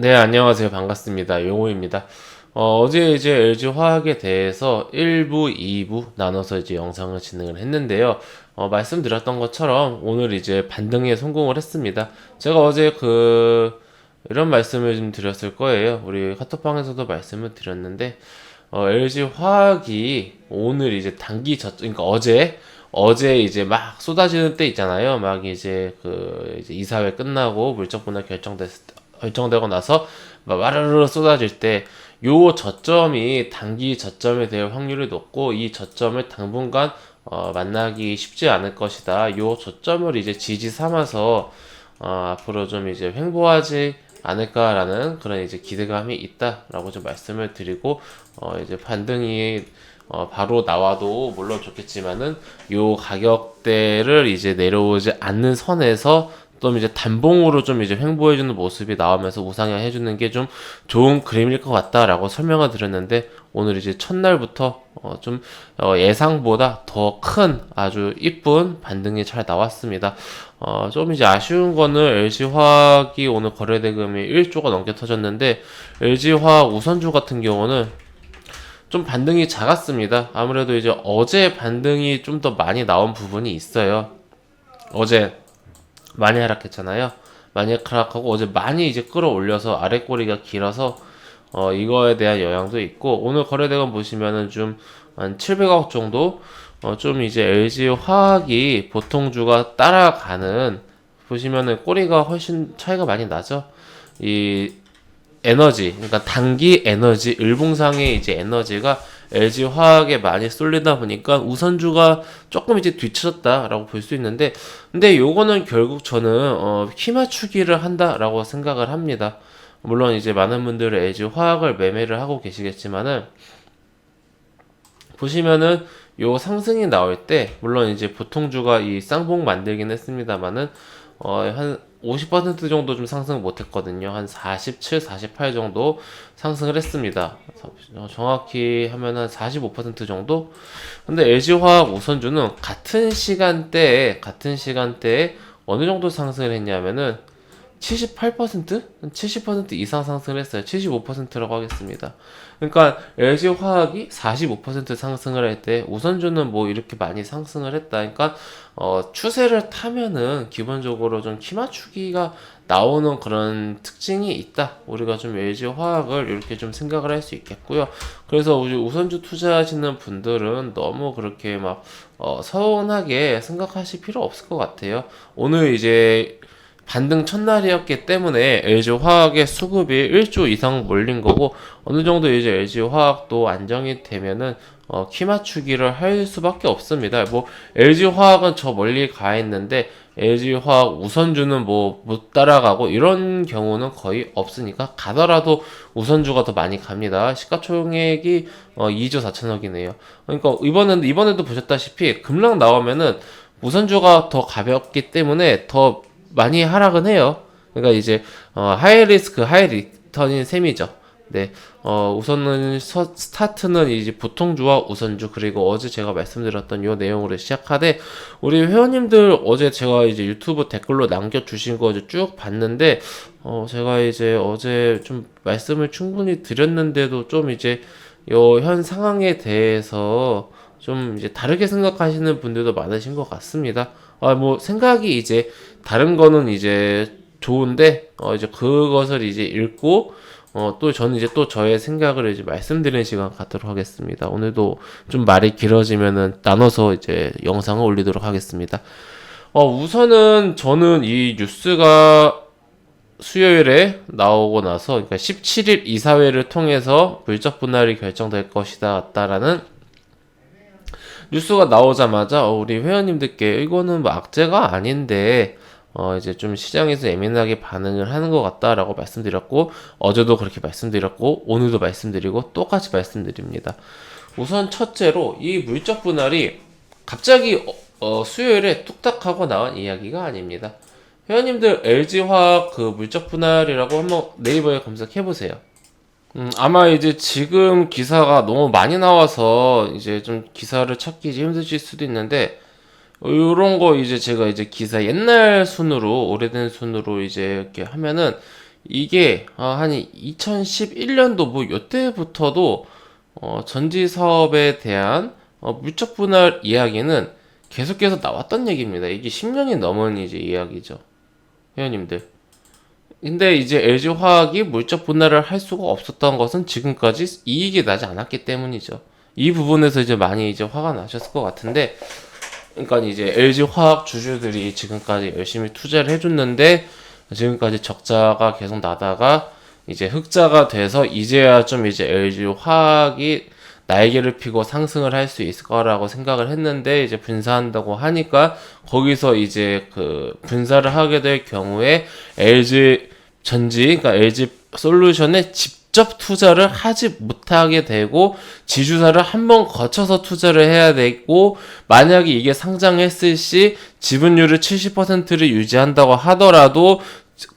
네, 안녕하세요. 반갑습니다. 용호입니다. 제 이제 LG화학에 대해서 1부, 2부 나눠서 이제 영상을 진행을 했는데요. 말씀드렸던 것처럼 오늘 이제 반등에 성공을 했습니다. 제가 어제 이런 말씀을 좀 드렸을 거예요. 우리 카톡방에서도 말씀을 드렸는데, LG화학이 오늘 이제 그러니까 어제 이제 막 쏟아지는 때 있잖아요. 막 이제 이사회 끝나고 물적 분할 결정되고 나서 막 와르르 쏟아질 때 요 저점이 단기 저점에 대할 확률이 높고 이 저점을 당분간 만나기 쉽지 않을 것이다. 요 저점을 이제 지지 삼아서 앞으로 좀 이제 횡보하지 않을까라는 그런 이제 기대감이 있다라고 좀 말씀을 드리고 이제 반등이 바로 나와도 물론 좋겠지만은 요 가격대를 이제 내려오지 않는 선에서 또 이제 단봉으로 좀 이제 횡보해주는 모습이 나오면서 우상향 해주는 게 좀 좋은 그림일 것 같다라고 설명을 드렸는데 오늘 이제 첫날부터 예상보다 더 큰 아주 이쁜 반등이 잘 나왔습니다. 좀 이제 아쉬운 거는 LG화학이 오늘 거래대금이 1조가 넘게 터졌는데 LG화학 우선주 같은 경우는 좀 반등이 작았습니다. 아무래도 이제 어제 반등이 좀 더 많이 나온 부분이 있어요. 어제 많이 하락했잖아요. 많이 하락하고 어제 많이 이제 끌어올려서 아래 꼬리가 길어서 이거에 대한 영향도 있고 오늘 거래대금 보시면은 좀 한 700억 정도 좀 이제 LG 화학이 보통주가 따라가는 보시면은 꼬리가 훨씬 차이가 많이 나죠. 이 에너지, 그러니까 단기 에너지, 일봉상의 이제 에너지가 LG 화학에 많이 쏠리다 보니까 우선주가 조금 이제 뒤처졌다라고 볼 수 있는데, 근데 요거는 결국 저는 키 맞추기를 한다라고 생각을 합니다. 물론 이제 많은 분들은 LG 화학을 매매를 하고 계시겠지만은 보시면은 요 상승이 나올 때 물론 이제 보통주가 이 쌍봉 만들긴 했습니다만은 한 50% 정도 좀 상승 못했거든요. 한 47, 48 정도 상승을 했습니다. 정확히 하면 한 45% 정도? 근데 LG화학 우선주는 같은 시간대에 어느 정도 상승을 했냐면은 78%? 70% 이상 상승을 했어요. 75%라고 하겠습니다. 그러니까 LG화학이 45% 상승을 할 때 우선주는 뭐 이렇게 많이 상승을 했다. 그러니까 추세를 타면은 기본적으로 좀 키 맞추기가 나오는 그런 특징이 있다. 우리가 좀 LG화학을 이렇게 좀 생각을 할 수 있겠고요. 그래서 우리 우선주 투자하시는 분들은 너무 그렇게 막 서운하게 생각하실 필요 없을 것 같아요. 오늘 이제 반등 첫날이었기 때문에 LG화학의 수급이 1조 이상 몰린 거고 어느 정도 이제 LG화학도 안정이 되면은 키 맞추기를 할 수밖에 없습니다. 뭐 LG화학은 저 멀리 가 있는데 LG화학 우선주는 뭐 못 따라가고 이런 경우는 거의 없으니까 가더라도 우선주가 더 많이 갑니다. 시가총액이 2조 4천억이네요. 그러니까 이번에도 보셨다시피 급락 나오면은 우선주가 더 가볍기 때문에 더 많이 하락은 해요. 그러니까 이제 하이 리스크 하이 리턴인 셈이죠. 네, 우선은 스타트는 이제 보통주와 우선주 그리고 어제 제가 말씀드렸던 요 내용으로 시작하되 우리 회원님들 어제 제가 이제 유튜브 댓글로 남겨주신 거 쭉 봤는데 제가 이제 어제 좀 말씀을 충분히 드렸는데도 좀 이제 요 현 상황에 대해서 좀 이제 다르게 생각하시는 분들도 많으신 것 같습니다. 뭐 생각이 이제 다른 거는 이제 좋은데 이제 그것을 이제 읽고 또 저는 이제 또 저의 생각을 이제 말씀드리는 시간 갖도록 하겠습니다. 오늘도 좀 말이 길어지면은 나눠서 이제 영상을 올리도록 하겠습니다. 우선은 저는 이 뉴스가 수요일에 나오고 나서 그러니까 17일 이사회를 통해서 물적 분할이 결정될 것이다 같다라는 뉴스가 나오자마자 우리 회원님들께 이거는 뭐 악재가 아닌데 이제 좀 시장에서 예민하게 반응을 하는 것 같다라고 말씀드렸고 어제도 그렇게 말씀드렸고 오늘도 말씀드리고 똑같이 말씀드립니다. 우선 첫째로 이 물적 분할이 갑자기 수요일에 뚝딱 하고 나온 이야기가 아닙니다. 회원님들 LG화학 그 물적 분할이라고 한번 네이버에 검색해 보세요. 아마 이제 지금 기사가 너무 많이 나와서 이제 좀 기사를 찾기 힘드실 수도 있는데 요런 거 이제 제가 이제 기사 옛날 순으로 오래된 순으로 이제 이렇게 하면은 이게 한 2011년도 뭐 요때부터도 전지 사업에 대한 물적 분할 이야기는 계속해서 나왔던 얘기입니다. 이게 10년이 넘은 이제 이야기죠, 회원님들. 근데 이제 LG화학이 물적 분할을 할 수가 없었던 것은 지금까지 이익이 나지 않았기 때문이죠. 이 부분에서 이제 많이 이제 화가 나셨을 것 같은데, 그러니까 이제 LG화학 주주들이 지금까지 열심히 투자를 해줬는데 지금까지 적자가 계속 나다가 이제 흑자가 돼서 이제야 좀 이제 LG화학이 날개를 펴고 상승을 할 수 있을 거라고 생각을 했는데, 이제 분사한다고 하니까 거기서 이제 그 분사를 하게 될 경우에 LG 전지, 그러니까 LG 솔루션에 직접 투자를 하지 못하게 되고 지주사를 한번 거쳐서 투자를 해야 되고, 만약에 이게 상장했을 시 지분율을 70%를 유지한다고 하더라도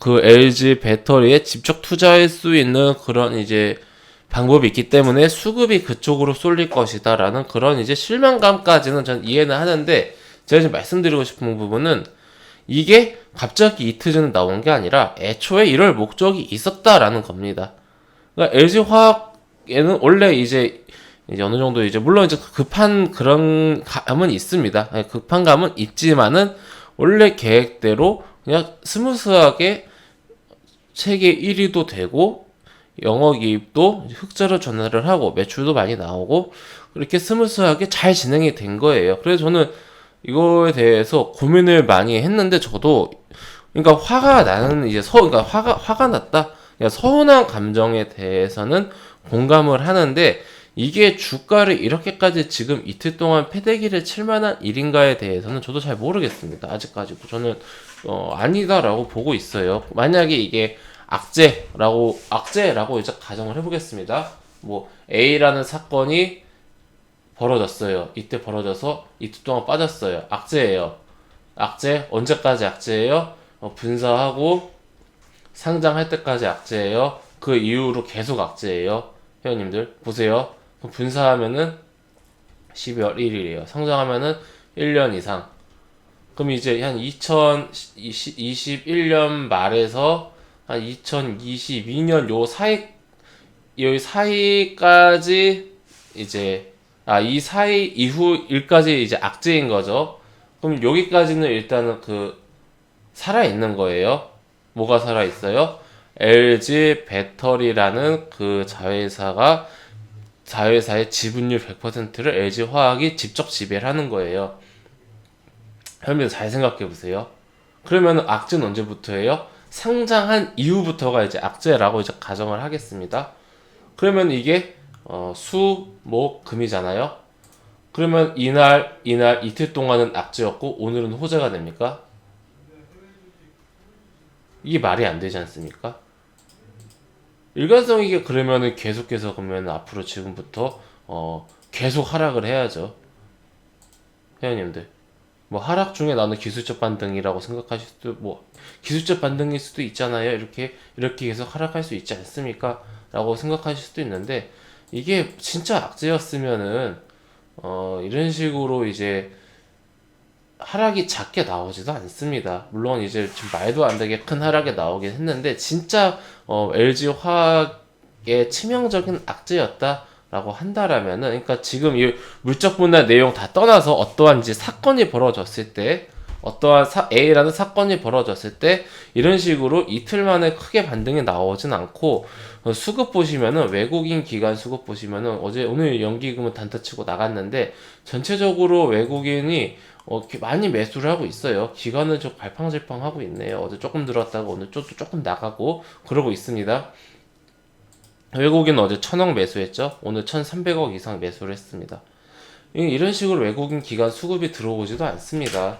그 LG 배터리에 직접 투자할 수 있는 그런 이제 방법이 있기 때문에 수급이 그쪽으로 쏠릴 것이다라는 그런 이제 실망감까지는 전 이해는 하는데, 제가 지금 말씀드리고 싶은 부분은 이게 갑자기 이틀 전에 나온 게 아니라 애초에 이럴 목적이 있었다라는 겁니다. 그러니까 LG화학에는 원래 이제 어느 정도 이제 물론 이제 급한 그런 감은 있습니다. 급한 감은 있지만은 원래 계획대로 그냥 스무스하게 세계 1위도 되고 영업이익도 흑자로 전환을 하고 매출도 많이 나오고 그렇게 스무스하게 잘 진행이 된 거예요. 그래서 저는 이거에 대해서 고민을 많이 했는데, 저도 그러니까 화가 나는 이제 그러니까 화가 났다. 그러니까 서운한 감정에 대해서는 공감을 하는데, 이게 주가를 이렇게까지 지금 이틀 동안 패대기를 칠 만한 일인가에 대해서는 저도 잘 모르겠습니다. 아직까지도 저는 아니다라고 보고 있어요. 만약에 이게 악재라고 이제 가정을 해보겠습니다. 뭐 A라는 사건이 벌어졌어요. 이때 벌어져서 이틀 동안 빠졌어요. 악재예요. 악재 언제까지 악재예요? 분사하고 상장할 때까지 악재예요. 그 이후로 계속 악재예요. 회원님들 보세요. 그럼 분사하면은 12월 1일이에요. 상장하면은 1년 이상. 그럼 이제 한 2021년 말에서 한 2022년 요 사이까지 이제 이 사이 이후 일까지 이제 악재인 거죠. 그럼 여기까지는 일단은 그 살아 있는 거예요. 뭐가 살아 있어요? LG 배터리라는 그 자회사의 지분율 100%를 LG 화학이 직접 지배를 하는 거예요. 여러분 잘 생각해 보세요. 그러면 악재는 언제부터예요? 상장한 이후부터가 이제 악재라고 이제 가정을 하겠습니다. 그러면 이게 수, 목, 금이잖아요. 그러면 이날 이틀 동안은 악재였고 오늘은 호재가 됩니까? 이게 말이 안 되지 않습니까? 일관성 있게 그러면은 계속해서 그러면 앞으로 지금부터 계속 하락을 해야죠. 회원님들. 뭐 하락 중에 나는 기술적 반등이라고 생각하실 수도, 뭐 기술적 반등일 수도 있잖아요. 이렇게 계속 하락할 수 있지 않습니까? 라고 생각하실 수도 있는데, 이게 진짜 악재였으면은 이런 식으로 이제 하락이 작게 나오지도 않습니다. 물론 이제 좀 말도 안 되게 큰 하락이 나오긴 했는데, 진짜 LG 화학의 치명적인 악재였다라고 한다라면은, 그러니까 지금 이 물적 분할 내용 다 떠나서 어떠한 이제 사건이 벌어졌을 때, 어떠한 A라는 사건이 벌어졌을 때 이런 식으로 이틀 만에 크게 반등이 나오진 않고, 수급 보시면은 외국인 기관 수급 보시면은 오늘 연기금은 단타치고 나갔는데 전체적으로 외국인이 많이 매수를 하고 있어요. 기관은 좀 갈팡질팡 하고 있네요. 어제 조금 들었다가 오늘 또 조금 나가고 그러고 있습니다. 외국인은 어제 1000억 매수했죠. 오늘 1300억 이상 매수를 했습니다. 이런 식으로 외국인 기관 수급이 들어오지도 않습니다.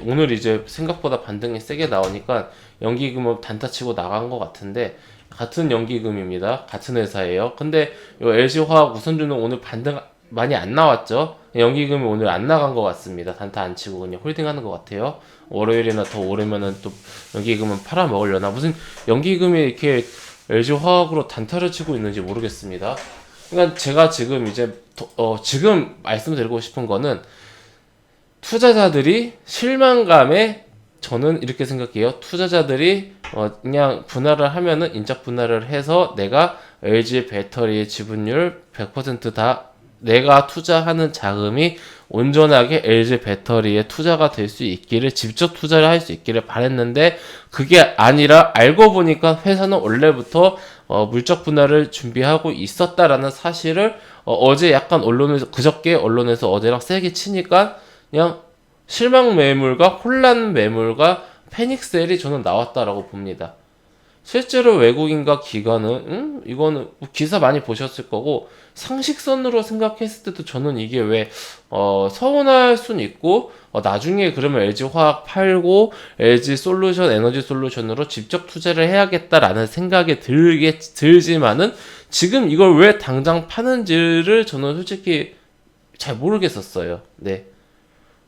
오늘 이제 생각보다 반등이 세게 나오니까 연기금은 단타치고 나간 것 같은데, 같은 연기금입니다. 같은 회사예요. 근데 요 LG화학 우선주는 오늘 반등 많이 안 나왔죠. 연기금이 오늘 안 나간 것 같습니다. 단타 안 치고 그냥 홀딩하는 것 같아요. 월요일이나 더 오르면은 또 연기금은 팔아 먹으려나, 무슨 연기금이 이렇게 LG화학으로 단타를 치고 있는지 모르겠습니다. 그러니까 제가 지금 이제 지금 말씀드리고 싶은 거는, 투자자들이 실망감에, 저는 이렇게 생각해요. 투자자들이 그냥 분할을 하면은 인적 분할을 해서 내가 LG 배터리의 지분율 100%다 내가 투자하는 자금이 온전하게 LG 배터리에 투자가 될 수 있기를 직접 투자를 할 수 있기를 바랬는데 그게 아니라 알고 보니까 회사는 원래부터 물적 분할을 준비하고 있었다라는 사실을 어제 약간 언론에서 그저께 언론에서 어제랑 세게 치니까 그냥 실망 매물과 혼란 매물과 패닉셀이 저는 나왔다라고 봅니다. 실제로 외국인과 기관은 이거는 기사 많이 보셨을 거고 상식선으로 생각했을 때도 저는 이게 왜 서운할 순 있고 나중에 그러면 LG화학 팔고 LG솔루션 에너지솔루션으로 직접 투자를 해야겠다라는 생각이 들지만은 지금 이걸 왜 당장 파는지를 저는 솔직히 잘 모르겠었어요. 네.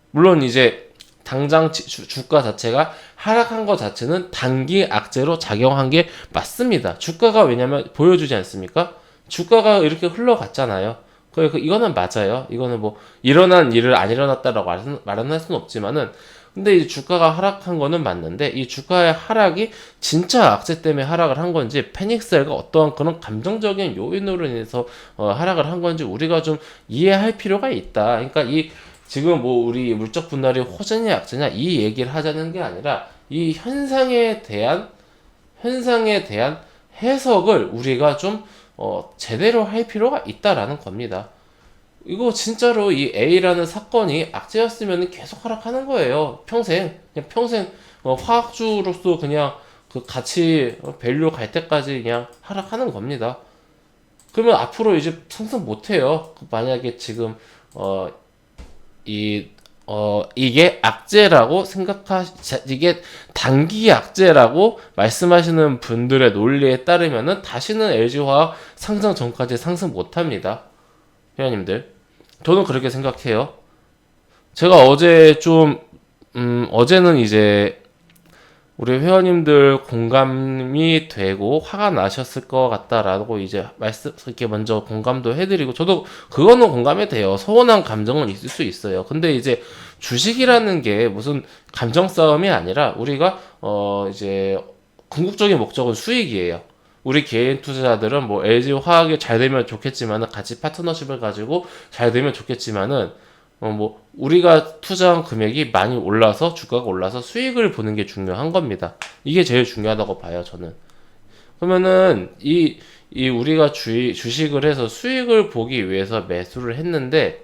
물론 이제 당장 주가 자체가 하락한 것 자체는 단기 악재로 작용한 게 맞습니다. 주가가 왜냐면 보여주지 않습니까? 주가가 이렇게 흘러갔잖아요. 이거는 맞아요. 이거는 뭐 일어난 일을 안 일어났다라고 말은 할 수는 없지만은 근데 이 주가가 하락한 거는 맞는데 이 주가의 하락이 진짜 악재 때문에 하락을 한 건지 패닉셀과 어떠한 그런 감정적인 요인으로 인해서 하락을 한 건지 우리가 좀 이해할 필요가 있다. 그러니까 이 지금 뭐 우리 물적 분할이 호재냐 약재냐 이 얘기를 하자는 게 아니라 이 현상에 대한 해석을 우리가 좀 제대로 할 필요가 있다라는 겁니다. 이거 진짜로 이 A라는 사건이 악재였으면 계속 하락하는 거예요. 그냥 평생 화학주로서 그냥 그 가치 밸류 갈 때까지 그냥 하락하는 겁니다. 그러면 앞으로 이제 상승 못 해요. 만약에 지금 이게 악재라고 이게 단기 악재라고 말씀하시는 분들의 논리에 따르면은 다시는 LG화학 상장 전까지 상승 못 합니다. 회원님들. 저는 그렇게 생각해요. 제가 어제는 이제 우리 회원님들 공감이 되고 화가 나셨을 것 같다라고 이제 이렇게 먼저 공감도 해드리고 저도 그거는 공감이 돼요. 서운한 감정은 있을 수 있어요. 근데 이제 주식이라는 게 무슨 감정 싸움이 아니라 우리가 이제 궁극적인 목적은 수익이에요. 우리 개인 투자자들은 뭐 LG 화학이 잘 되면 좋겠지만은 같이 파트너십을 가지고 잘 되면 좋겠지만은 뭐 우리가 투자한 금액이 많이 올라서 주가가 올라서 수익을 보는 게 중요한 겁니다. 이게 제일 중요하다고 봐요, 저는. 그러면은 이 우리가 주식을 해서 수익을 보기 위해서 매수를 했는데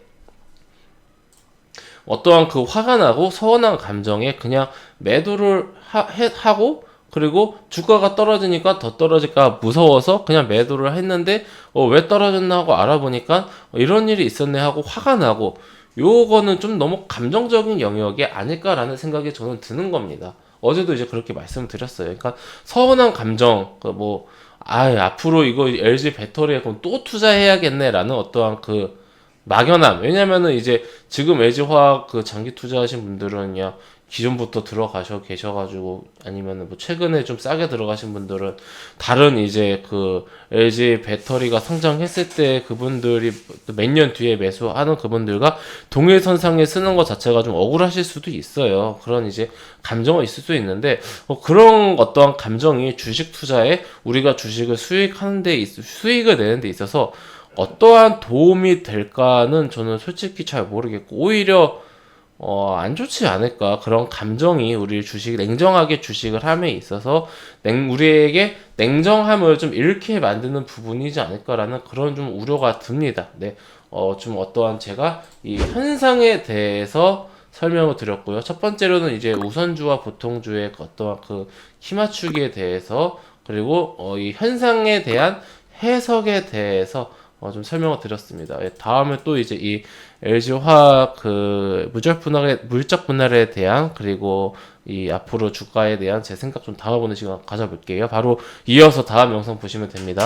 어떠한 그 화가 나고 서운한 감정에 그냥 매도를 하고 그리고 주가가 떨어지니까 더 떨어질까 무서워서 그냥 매도를 했는데 왜 떨어졌나 하고 알아보니까 이런 일이 있었네 하고 화가 나고 요거는 좀 너무 감정적인 영역이 아닐까라는 생각이 저는 드는 겁니다. 어제도 이제 그렇게 말씀드렸어요. 그러니까 서운한 감정, 앞으로 이거 LG 배터리에 그럼 또 투자해야겠네라는 어떠한 그 막연함. 왜냐면은 이제 지금 LG화학 그 장기 투자하신 분들은 그냥 기존부터 들어가셔 계셔가지고 아니면은 뭐 최근에 좀 싸게 들어가신 분들은 다른 이제 그 LG 배터리가 상장했을 때 그분들이 몇 년 뒤에 매수하는 그분들과 동일선상에 쓰는 것 자체가 좀 억울하실 수도 있어요. 그런 이제 감정은 있을 수 있는데 그런 어떠한 감정이 주식 투자에 우리가 주식을 수익을 내는 데 있어서 어떠한 도움이 될까는 저는 솔직히 잘 모르겠고 오히려 안 좋지 않을까. 그런 감정이 우리 냉정하게 주식을 함에 있어서 우리에게 냉정함을 좀 잃게 만드는 부분이지 않을까라는 그런 좀 우려가 듭니다. 네. 좀 어떠한 제가 이 현상에 대해서 설명을 드렸고요. 첫 번째로는 이제 우선주와 보통주의 어떠한 그 키맞추기에 대해서 그리고 이 현상에 대한 해석에 대해서 좀 설명을 드렸습니다. 다음에 또 이제 이 LG화학 그 물적 분할에 대한 그리고 이 앞으로 주가에 대한 제 생각 좀 담아보는 시간 가져볼게요. 바로 이어서 다음 영상 보시면 됩니다.